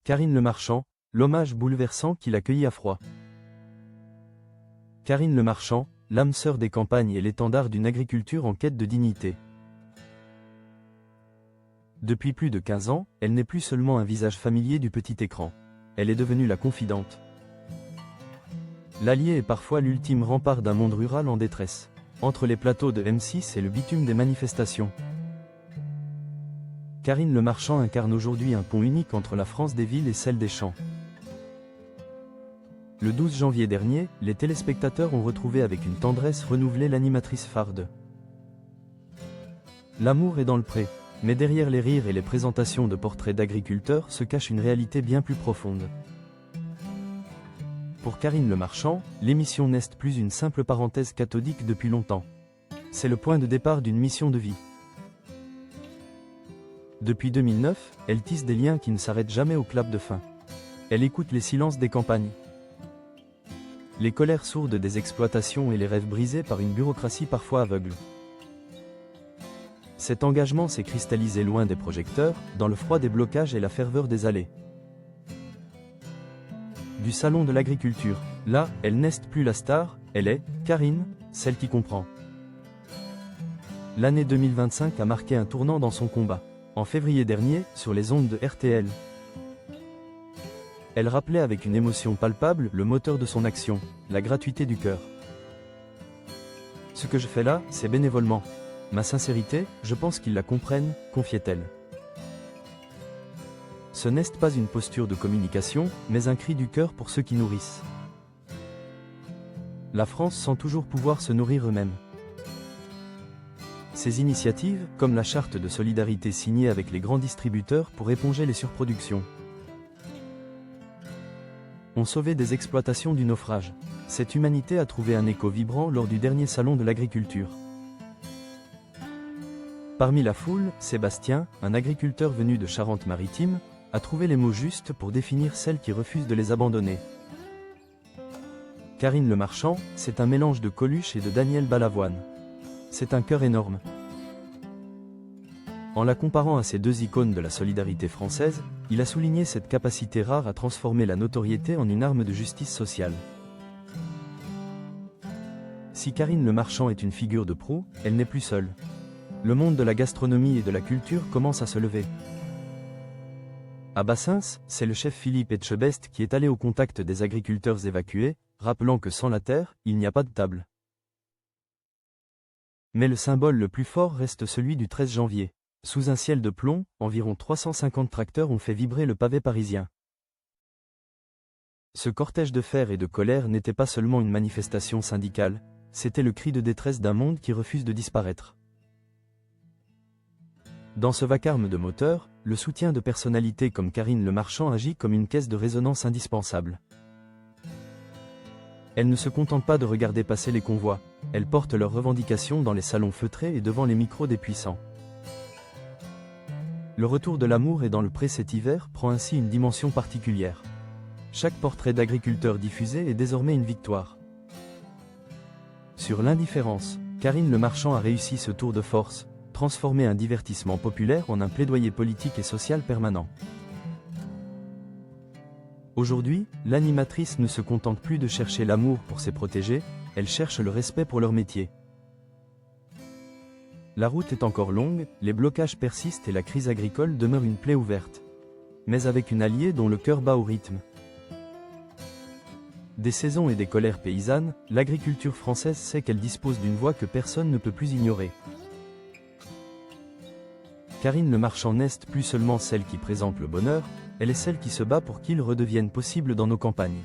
Karine Le Marchand, l'hommage bouleversant qui l'accueillit à froid. Karine Le Marchand, l'âme sœur des campagnes et l'étendard d'une agriculture en quête de dignité. Depuis plus de 15 ans, elle n'est plus seulement un visage familier du petit écran. Elle est devenue la confidente. L'allié est parfois l'ultime rempart d'un monde rural en détresse, entre les plateaux de M6 et le bitume des manifestations. Karine Le Marchand incarne aujourd'hui un pont unique entre la France des villes et celle des champs. Le 12 janvier dernier, les téléspectateurs ont retrouvé avec une tendresse renouvelée l'animatrice phare de L'amour est dans le pré, mais derrière les rires et les présentations de portraits d'agriculteurs se cache une réalité bien plus profonde. Pour Karine Le Marchand, l'émission n'est plus une simple parenthèse cathodique depuis longtemps. C'est le point de départ d'une mission de vie. Depuis 2009, elle tisse des liens qui ne s'arrêtent jamais au clap de fin. Elle écoute les silences des campagnes, les colères sourdes des exploitations et les rêves brisés par une bureaucratie parfois aveugle. Cet engagement s'est cristallisé loin des projecteurs, dans le froid des blocages et la ferveur des allées. Du salon de l'agriculture, là, elle n'est plus la star, elle est, Karine, celle qui comprend. L'année 2025 a marqué un tournant dans son combat. En février dernier, sur les ondes de RTL, elle rappelait avec une émotion palpable le moteur de son action, la gratuité du cœur. Ce que je fais là, c'est bénévolement. Ma sincérité, je pense qu'ils la comprennent, confiait-elle. Ce n'est pas une posture de communication, mais un cri du cœur pour ceux qui nourrissent. La France sent toujours pouvoir se nourrir eux-mêmes. Ces initiatives, comme la charte de solidarité signée avec les grands distributeurs pour éponger les surproductions, ont sauvé des exploitations du naufrage. Cette humanité a trouvé un écho vibrant lors du dernier salon de l'agriculture. Parmi la foule, Sébastien, un agriculteur venu de Charente-Maritime, a trouvé les mots justes pour définir celles qui refusent de les abandonner. Karine Le Marchand, c'est un mélange de Coluche et de Daniel Balavoine. C'est un cœur énorme. En la comparant à ces deux icônes de la solidarité française, il a souligné cette capacité rare à transformer la notoriété en une arme de justice sociale. Si Karine Le Marchand est une figure de proue, elle n'est plus seule. Le monde de la gastronomie et de la culture commence à se lever. À Bassens, c'est le chef Philippe Etchebest qui est allé au contact des agriculteurs évacués, rappelant que sans la terre, il n'y a pas de table. Mais le symbole le plus fort reste celui du 13 janvier. Sous un ciel de plomb, environ 350 tracteurs ont fait vibrer le pavé parisien. Ce cortège de fer et de colère n'était pas seulement une manifestation syndicale, c'était le cri de détresse d'un monde qui refuse de disparaître. Dans ce vacarme de moteurs, le soutien de personnalités comme Karine Le Marchand agit comme une caisse de résonance indispensable. Elle ne se contente pas de regarder passer les convois, elle porte leurs revendications dans les salons feutrés et devant les micros des puissants. Le retour de l'amour et dans le pré cet hiver prend ainsi une dimension particulière. Chaque portrait d'agriculteur diffusé est désormais une victoire. Sur l'indifférence, Karine Le Marchand a réussi ce tour de force, transformer un divertissement populaire en un plaidoyer politique et social permanent. Aujourd'hui, l'animatrice ne se contente plus de chercher l'amour pour ses protégés, elle cherche le respect pour leur métier. La route est encore longue, les blocages persistent et la crise agricole demeure une plaie ouverte. Mais avec une alliée dont le cœur bat au rythme. Des saisons et des colères paysannes, l'agriculture française sait qu'elle dispose d'une voix que personne ne peut plus ignorer. Karine Le Marchand n'est plus seulement celle qui présente le bonheur, elle est celle qui se bat pour qu'il redevienne possible dans nos campagnes.